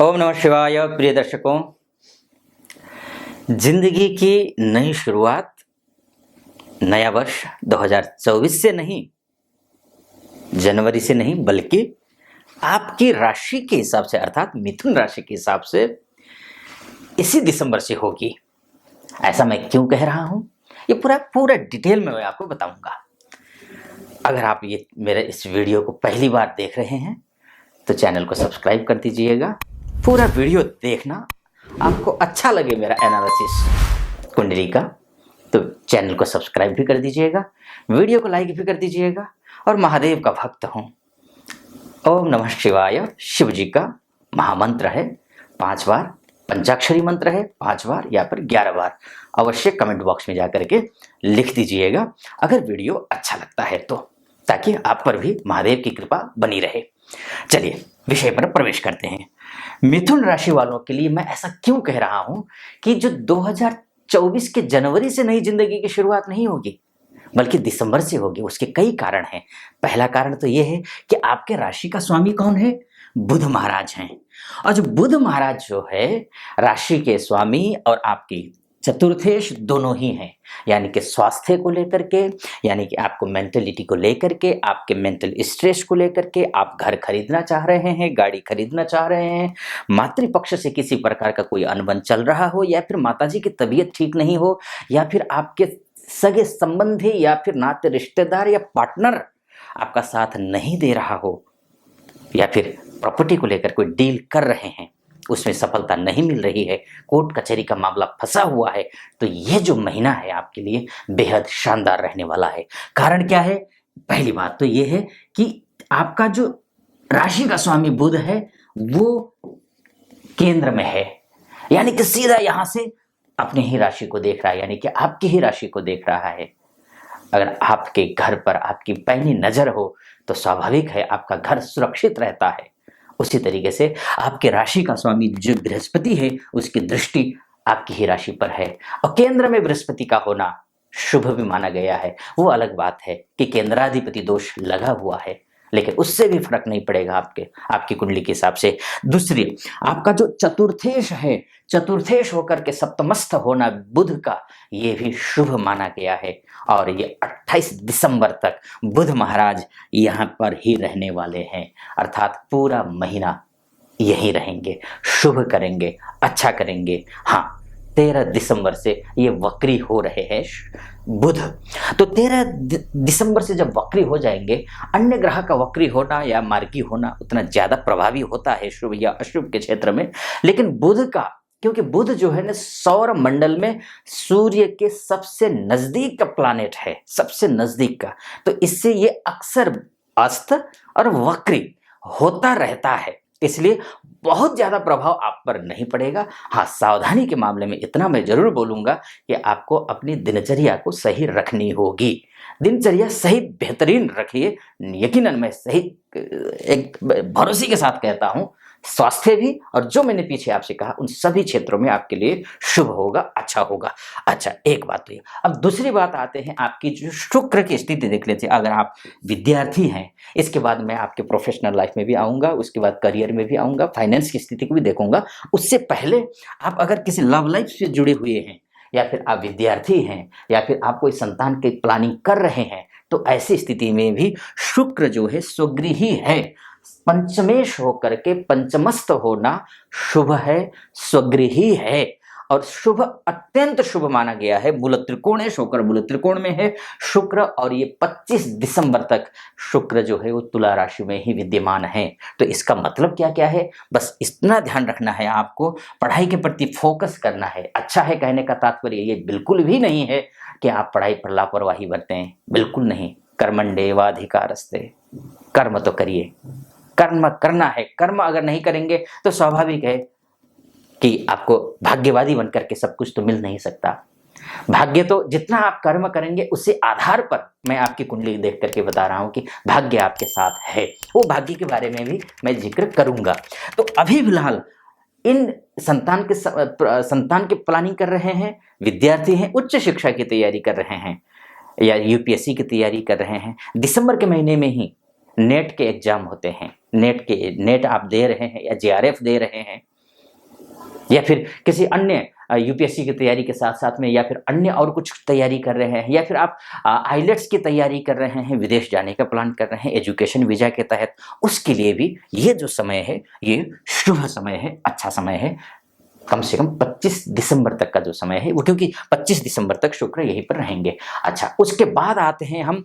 ओम नमः शिवाय। प्रिय दर्शकों, जिंदगी की नई शुरुआत, नया वर्ष 2024 से नहीं, जनवरी से नहीं, बल्कि आपकी राशि के हिसाब से अर्थात मिथुन राशि के हिसाब से इसी दिसंबर से होगी। ऐसा मैं क्यों कह रहा हूं, ये पूरा डिटेल में मैं आपको बताऊंगा। अगर आप ये मेरे इस वीडियो को पहली बार देख रहे हैं तो चैनल को सब्सक्राइब कर दीजिएगा। पूरा वीडियो देखना, आपको अच्छा लगे मेरा एनालिसिस कुंडली का तो चैनल को सब्सक्राइब भी कर दीजिएगा, वीडियो को लाइक भी कर दीजिएगा। और महादेव का भक्त हूँ। ओम नमः शिवाय शिव जी का महामंत्र है 5 बार, पंचाक्षरी मंत्र है 5 बार या फिर 11 बार। अवश्य कमेंट बॉक्स में जाकर के लिख दीजिएगा अगर वीडियो अच्छा लगता है तो, ताकि आप पर भी महादेव की कृपा बनी रहे। चलिए विषय पर प्रवेश करते हैं। मिथुन राशि वालों के लिए मैं ऐसा क्यों कह रहा हूं कि जो 2024 के जनवरी से नई जिंदगी की शुरुआत नहीं होगी बल्कि दिसंबर से होगी। उसके कई कारण हैं। पहला कारण तो यह है कि आपके राशि का स्वामी कौन है? बुध महाराज हैं। और जो बुध महाराज जो है राशि के स्वामी और आपकी चतुर्थेश दोनों ही हैं, यानी कि स्वास्थ्य को लेकर के, यानी कि आपको मेंटलिटी को लेकर के, आपके मेंटल स्ट्रेस को लेकर के, आप घर खरीदना चाह रहे हैं, गाड़ी खरीदना चाह रहे हैं, मातृपक्ष से किसी प्रकार का कोई अनबन चल रहा हो, या फिर माताजी की तबीयत ठीक नहीं हो, या फिर आपके सगे संबंधी या फिर नाते रिश्तेदार या पार्टनर आपका साथ नहीं दे रहा हो, या फिर प्रॉपर्टी को लेकर कोई डील कर रहे हैं उसमें सफलता नहीं मिल रही है, कोर्ट कचहरी का मामला फंसा हुआ है, तो ये जो महीना है आपके लिए बेहद शानदार रहने वाला है। कारण क्या है? पहली बात तो ये है कि आपका जो राशि का स्वामी बुध है वो केंद्र में है, यानी कि सीधा यहां से अपने ही राशि को देख रहा है, यानी कि आपकी ही राशि को देख रहा है। अगर आपके घर पर आपकी पैनी नजर हो तो स्वाभाविक है आपका घर सुरक्षित रहता है। उसी तरीके से आपके राशि का स्वामी जो बृहस्पति है उसकी दृष्टि आपकी ही राशि पर है, और केंद्र में बृहस्पति का होना शुभ भी माना गया है। वो अलग बात है कि केंद्राधिपति दोष लगा हुआ है, लेकिन उससे भी फर्क नहीं पड़ेगा आपकी कुंडली के हिसाब से। दूसरी, आपका जो चतुर्थेश है, चतुर्थेश होकर के सप्तमस्थ होना बुध का, ये भी शुभ माना गया है। और ये 28 दिसंबर तक बुध महाराज यहाँ पर ही रहने वाले हैं, अर्थात पूरा महीना यहीं रहेंगे, शुभ करेंगे, अच्छा करेंगे। हाँ, 13 दिसंबर से ये वक्री हो रहे हैं बुध। तो 13 दिसंबर से जब वक्री हो जाएंगे, अन्य ग्रह का वक्री होना या मार्गी होना उतना ज्यादा प्रभावी होता है शुभ या अशुभ के क्षेत्र में, लेकिन बुध का, क्योंकि बुध जो है ना सौर मंडल में सूर्य के सबसे नजदीक का प्लैनेट है, सबसे नजदीक का, तो इससे ये अक्सर अस्त और वक्री होता रहता है, इसलिए बहुत ज्यादा प्रभाव आप पर नहीं पड़ेगा। हाँ, सावधानी के मामले में इतना मैं जरूर बोलूंगा कि आपको अपनी दिनचर्या को सही रखनी होगी। दिनचर्या सही बेहतरीन रखिए, यकीनन मैं सही एक भरोसे के साथ कहता हूं, स्वास्थ्य भी और जो मैंने पीछे आपसे कहा उन सभी क्षेत्रों में आपके लिए शुभ होगा, अच्छा होगा। अच्छा, एक बात तो ये। अब दूसरी बात आते हैं आपकी जो शुक्र की स्थिति देख लेते हैं। अगर आप विद्यार्थी हैं, इसके बाद मैं आपके प्रोफेशनल लाइफ में भी आऊंगा, उसके बाद करियर में भी आऊंगा, फाइनेंस की स्थिति को भी देखूंगा। उससे पहले आप अगर किसी लव लाइफ से जुड़े हुए हैं, या फिर आप विद्यार्थी हैं, या फिर आप कोई संतान की प्लानिंग कर रहे हैं, तो ऐसी स्थिति में भी शुक्र जो है स्वगृही है। पंचमेश होकर के पंचमस्त होना शुभ है, स्वगृही है, और शुभ अत्यंत शुभ माना गया है। मूल त्रिकोणेश होकर मूल त्रिकोण में है शुक्र, और ये 25 दिसंबर तक शुक्र जो है वो तुला राशि में ही विद्यमान है। तो इसका मतलब क्या क्या है, बस इतना ध्यान रखना है आपको, पढ़ाई के प्रति फोकस करना है। अच्छा है कहने का तात्पर्य ये बिल्कुल भी नहीं है कि आप पढ़ाई पर लापरवाही बरतें, बिल्कुल नहीं। कर्मण्येवाधिकारस्ते, कर्म तो करिए, कर्म करना है। कर्म अगर नहीं करेंगे तो स्वाभाविक है कि आपको भाग्यवादी बनकर के सब कुछ तो मिल नहीं सकता। भाग्य तो जितना आप कर्म करेंगे उसी आधार पर मैं आपकी कुंडली देख करके बता रहा हूं कि भाग्य आपके साथ है। वो भाग्य के बारे में भी मैं जिक्र करूंगा। तो अभी फिलहाल इन संतान की प्लानिंग कर रहे हैं, विद्यार्थी हैं, उच्च शिक्षा की तैयारी कर रहे हैं, या यूपीएससी की तैयारी कर रहे हैं, दिसंबर के महीने में ही नेट के एग्जाम होते हैं, नेट आप दे रहे हैं या जेआरएफ दे रहे हैं, या फिर किसी अन्य यूपीएससी की तैयारी के साथ साथ में, या फिर अन्य और कुछ तैयारी कर रहे हैं, या फिर आप आइलेट्स की तैयारी कर रहे हैं, विदेश जाने का प्लान कर रहे हैं एजुकेशन वीजा के तहत, उसके लिए भी ये जो समय है ये शुभ समय है, अच्छा समय है। कम से कम 25 दिसंबर तक का जो समय है वो, क्योंकि 25 दिसंबर तक शुक्र यहीं पर रहेंगे। अच्छा, उसके बाद आते हैं हम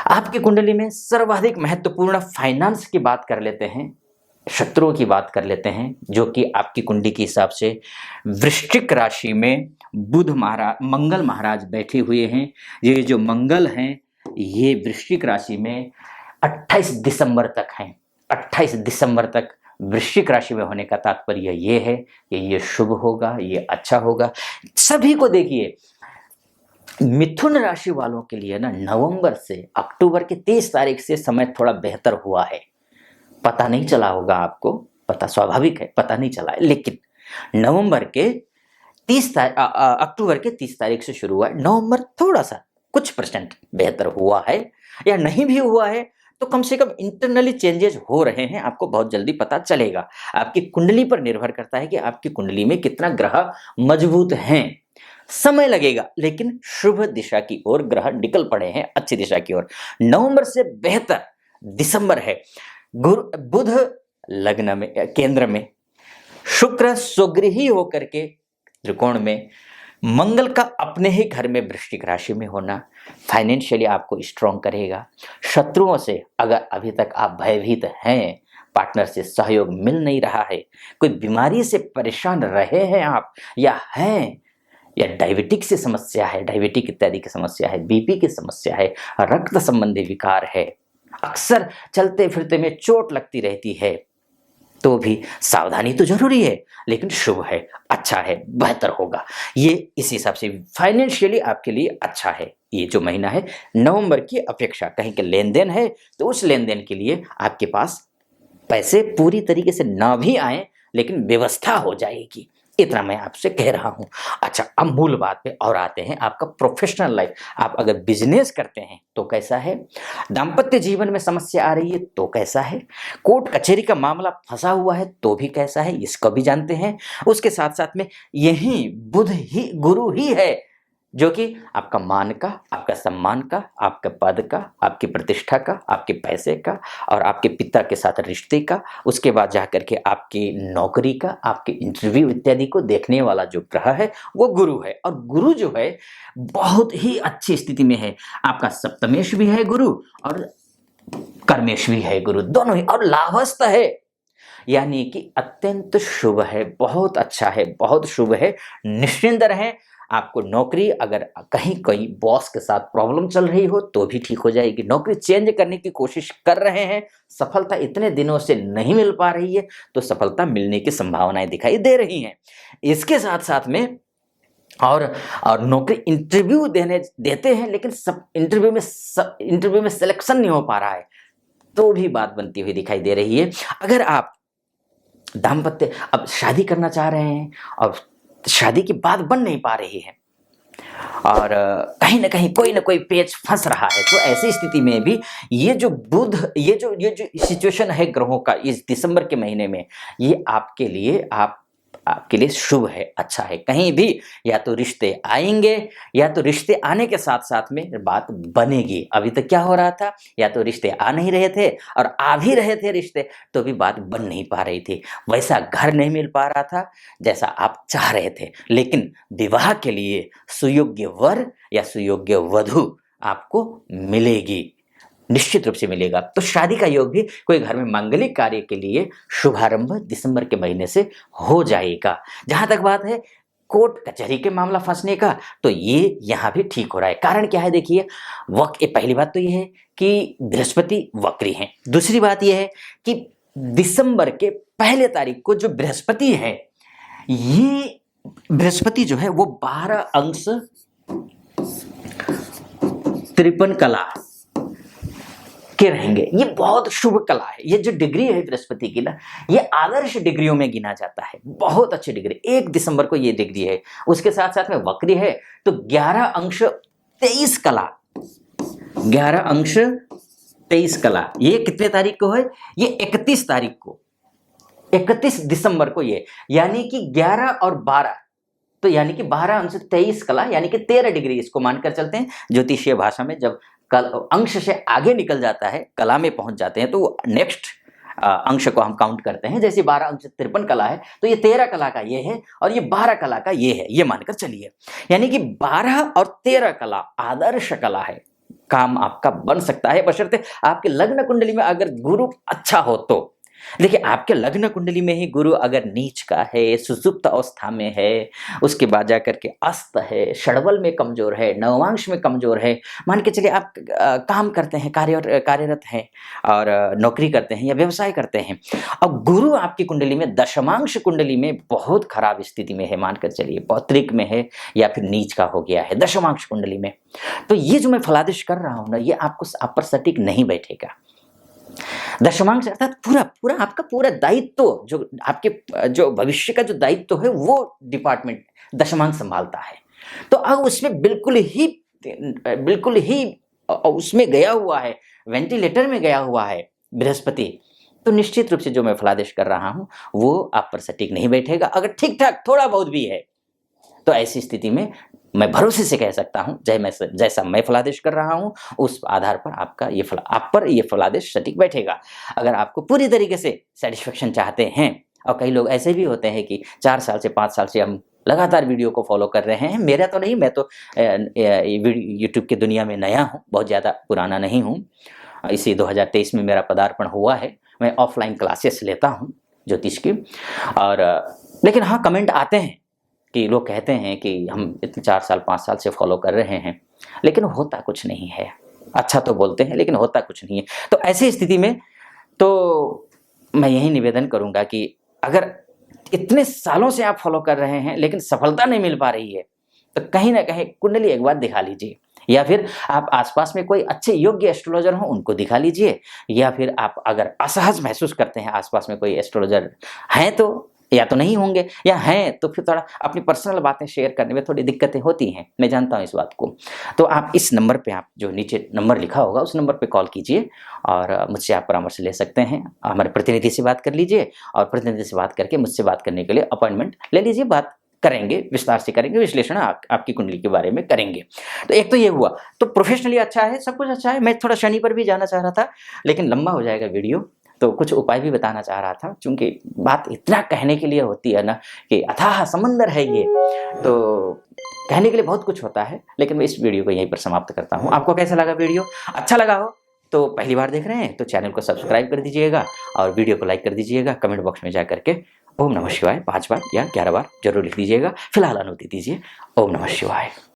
आपकी कुंडली में सर्वाधिक महत्वपूर्ण फाइनेंस की बात कर लेते हैं, शत्रुओं की बात कर लेते हैं, जो कि आपकी कुंडली के हिसाब से वृश्चिक राशि में मंगल महाराज बैठे हुए हैं। ये जो मंगल हैं ये वृश्चिक राशि में 28 दिसंबर तक हैं। 28 दिसंबर तक वृश्चिक राशि में होने का तात्पर्य ये है कि ये शुभ होगा, ये अच्छा होगा। सभी को देखिए, मिथुन राशि वालों के लिए ना नवंबर से अक्टूबर के 30 तारीख से समय थोड़ा बेहतर हुआ है। पता नहीं चला होगा आपको, पता स्वाभाविक है, पता नहीं चला है, लेकिन नवंबर के अक्टूबर के 30 तारीख से शुरू हुआ है। नवंबर थोड़ा सा कुछ परसेंट बेहतर हुआ है, या नहीं भी हुआ है तो कम से कम इंटरनली चेंजेस हो रहे हैं, आपको बहुत जल्दी पता चलेगा। आपकी कुंडली पर निर्भर करता है कि आपकी कुंडली में कितना ग्रह मजबूत हैं। समय लगेगा, लेकिन शुभ दिशा की ओर ग्रह निकल पड़े हैं, अच्छी दिशा की ओर। नवंबर से बेहतर दिसंबर है। बुध लग्न में, केंद्र में, शुक्र स्वगृही होकर के त्रिकोण में, मंगल का अपने ही घर में वृश्चिक राशि में होना फाइनेंशियली आपको स्ट्रॉन्ग करेगा। शत्रुओं से अगर अभी तक आप भयभीत हैं, पार्टनर से सहयोग मिल नहीं रहा है, कोई बीमारी से परेशान रहे हैं आप, या हैं, या डायबिटिक से समस्या है, डायबिटिक इत्यादि की समस्या है, बीपी की समस्या है, रक्त संबंधी विकार है, अक्सर चलते फिरते में चोट लगती रहती है, तो भी सावधानी तो जरूरी है, लेकिन शुभ है, अच्छा है, बेहतर होगा। ये इस हिसाब से फाइनेंशियली आपके लिए अच्छा है। ये जो महीना है नवंबर की अपेक्षा, कहीं के लेन देन है तो उस लेन देन के लिए आपके पास पैसे पूरी तरीके से ना भी आए, लेकिन व्यवस्था हो जाएगी, इतना मैं आपसे कह रहा हूं। अच्छा, अब मूल बात पे और आते हैं, आपका प्रोफेशनल लाइफ। आप अगर बिजनेस करते हैं तो कैसा है, दाम्पत्य जीवन में समस्या आ रही है तो कैसा है, कोर्ट कचहरी का मामला फंसा हुआ है तो भी कैसा है, इसको भी जानते हैं। उसके साथ साथ में यही बुध ही, गुरु ही है जो कि आपका मान का, आपका सम्मान का, आपके पद का, आपकी प्रतिष्ठा का, आपके पैसे का, और आपके पिता के साथ रिश्ते का, उसके बाद जाकर के आपकी नौकरी का, आपके इंटरव्यू इत्यादि को देखने वाला जो ग्रह है वो गुरु है। और गुरु जो है बहुत ही अच्छी स्थिति में है, आपका सप्तमेश भी है गुरु और कर्मेश भी है गुरु, दोनों ही, और लाभस्थ है, यानी कि अत्यंत शुभ है, बहुत अच्छा है, बहुत शुभ है। निश्चिंत रहें, आपको नौकरी अगर कहीं कोई बॉस के साथ प्रॉब्लम चल रही हो तो भी ठीक हो जाएगी। नौकरी चेंज करने की कोशिश कर रहे हैं, सफलता इतने दिनों से नहीं मिल पा रही है, तो सफलता मिलने की संभावनाएं दिखाई दे रही हैं। इसके साथ साथ में और नौकरी इंटरव्यू देते हैं, लेकिन सब इंटरव्यू में सिलेक्शन नहीं हो पा रहा है, तो भी बात बनती हुई दिखाई दे रही है। अगर आप दाम्पत्य अब शादी करना चाह रहे हैं और शादी की बात बन नहीं पा रही है, और कहीं ना कहीं कोई ना कोई पेच फंस रहा है, तो ऐसी स्थिति में भी ये जो बुध, ये जो सिचुएशन है ग्रहों का इस दिसंबर के महीने में, ये आपके लिए शुभ है, अच्छा है। कहीं भी या तो रिश्ते आएंगे, या तो रिश्ते आने के साथ साथ में बात बनेगी। अभी तक क्या हो रहा था, या तो रिश्ते आ नहीं रहे थे, और आ भी रहे थे रिश्ते तो भी बात बन नहीं पा रही थी, वैसा घर नहीं मिल पा रहा था जैसा आप चाह रहे थे। लेकिन विवाह के लिए सुयोग्य वर या सुयोग्य वधु आपको मिलेगी, निश्चित रूप से मिलेगा। तो शादी का योग भी कोई घर में मांगलिक कार्य के लिए शुभारंभ दिसंबर के महीने से हो जाएगा। जहां तक बात है कोर्ट कचहरी के मामला फंसने का, तो ये यहाँ भी ठीक हो रहा है। कारण क्या है, देखिए, पहली बात तो ये है कि बृहस्पति वक्री हैं। दूसरी बात यह है कि दिसंबर के पहले तारीख को जो बृहस्पति है, ये बृहस्पति जो है वो 12 अंश 53 कला के रहेंगे। ये बहुत शुभ कला है। ये जो डिग्री है बृहस्पति की ना, ये आदर्श डिग्रियों में गिना जाता है, बहुत अच्छी डिग्री। 1 दिसंबर को ये डिग्री है। उसके साथ साथ में वक्री है तो 11 अंश 23 कला, 11 अंश 23 कला, ये कितने तारीख को है, ये 31 तारीख को, 31 दिसंबर को ये, यानी कि 11 और 12, तो यानी कि 12 अंश 23 कला, यानी कि 13 डिग्री इसको मानकर चलते हैं। ज्योतिषीय भाषा में जब कल अंश से आगे निकल जाता है, कला में पहुंच जाते हैं, तो नेक्स्ट अंश को हम काउंट करते हैं। जैसे 12 अंश 53 कला है, तो ये 13 कला का ये है और ये 12 कला का ये है, ये मानकर चलिए। यानी कि 12 और 13 कला आदर्श कला है। काम आपका बन सकता है बशर्ते आपके लग्न कुंडली में अगर गुरु अच्छा हो तो। देखिए, आपके लग्न कुंडली में ही गुरु अगर नीच का है, सुसुप्त अवस्था में है, उसके बाद जाकर के अस्त है, षडबल में कमजोर है, नवांश में कमजोर है, मान के चलिए आप काम करते हैं, कार्यरत हैं और नौकरी करते हैं या व्यवसाय करते हैं, अब गुरु आपकी कुंडली में दशमांश कुंडली में बहुत खराब स्थिति में है, मानकर चलिए पौत्रिक में है या फिर नीच का हो गया है दशमांश कुंडली में, तो ये जो मैं फलादेश कर रहा हूं ना, ये आपको आप पर सटीक नहीं बैठेगा। दशमांश अर्थात पूरा पूरा आपका पूरा दायित्व, जो आपके जो भविष्य का जो दायित्व है वो डिपार्टमेंट दशमांश संभालता है। तो अब उसमें बिल्कुल ही उसमें गया हुआ है, वेंटिलेटर में गया हुआ है बृहस्पति, तो निश्चित रूप से जो मैं फलादेश कर रहा हूं वो आप पर सटीक नहीं बैठेगा। अगर ठीक ठाक थोड़ा बहुत भी है तो ऐसी स्थिति में मैं भरोसे से कह सकता हूं, जैसा मैं फलादेश कर रहा हूं उस आधार पर आपका आप पर ये फलादेश सटीक बैठेगा। अगर आपको पूरी तरीके से सेटिस्फेक्शन चाहते हैं, और कई लोग ऐसे भी होते हैं कि 4 साल से 5 साल से हम लगातार वीडियो को फॉलो कर रहे हैं, मेरा तो नहीं, मैं तो यूट्यूब की दुनिया में नया हूँ, बहुत ज़्यादा पुराना नहीं हूँ। इसी 2023 में मेरा पदार्पण हुआ है। मैं ऑफलाइन क्लासेस लेता हूँ ज्योतिष की, और लेकिन हाँ, कमेंट आते हैं कि लोग कहते हैं कि हम इतने 4 साल 5 साल से फॉलो कर रहे हैं लेकिन होता कुछ नहीं है। अच्छा तो बोलते हैं लेकिन होता कुछ नहीं है। तो ऐसी स्थिति में तो मैं यही निवेदन करूंगा कि अगर इतने सालों से आप फॉलो कर रहे हैं लेकिन सफलता नहीं मिल पा रही है, तो कहीं ना कहीं कुंडली एक बार दिखा लीजिए, या फिर आप आसपास में कोई अच्छे योग्य एस्ट्रोलॉजर हो उनको दिखा लीजिए, या फिर आप अगर असहज महसूस करते हैं आसपास में कोई एस्ट्रोलॉजर हैं तो, या तो नहीं होंगे, या हैं तो फिर थोड़ा अपनी पर्सनल बातें शेयर करने में थोड़ी दिक्कतें होती हैं, मैं जानता हूं इस बात को। तो आप इस नंबर पे, आप जो नीचे नंबर लिखा होगा उस नंबर पे कॉल कीजिए और मुझसे आप परामर्श ले सकते हैं। हमारे प्रतिनिधि से बात कर लीजिए और प्रतिनिधि से बात करके मुझसे बात करने के लिए अपॉइंटमेंट ले लीजिए, बात करेंगे, विस्तार से करेंगे, विश्लेषण आपकी कुंडली के बारे में करेंगे। तो एक तो ये हुआ, तो प्रोफेशनली अच्छा है, सब कुछ अच्छा है। मैं थोड़ा शनि पर भी जाना चाह रहा था लेकिन लंबा हो जाएगा वीडियो, तो कुछ उपाय भी बताना चाह रहा था, क्योंकि बात इतना कहने के लिए होती है ना कि अथाह समंदर है ये, तो कहने के लिए बहुत कुछ होता है, लेकिन मैं इस वीडियो को यहीं पर समाप्त करता हूँ। आपको कैसा लगा वीडियो? अच्छा लगा हो तो पहली बार देख रहे हैं तो चैनल को सब्सक्राइब कर दीजिएगा और वीडियो को लाइक कर दीजिएगा। कमेंट बॉक्स में जा करके ओम नमः शिवाय 5 बार या 11 बार जरूर लिख दीजिएगा। फिलहाल अनुमति दीजिए। ओम नमः शिवाय।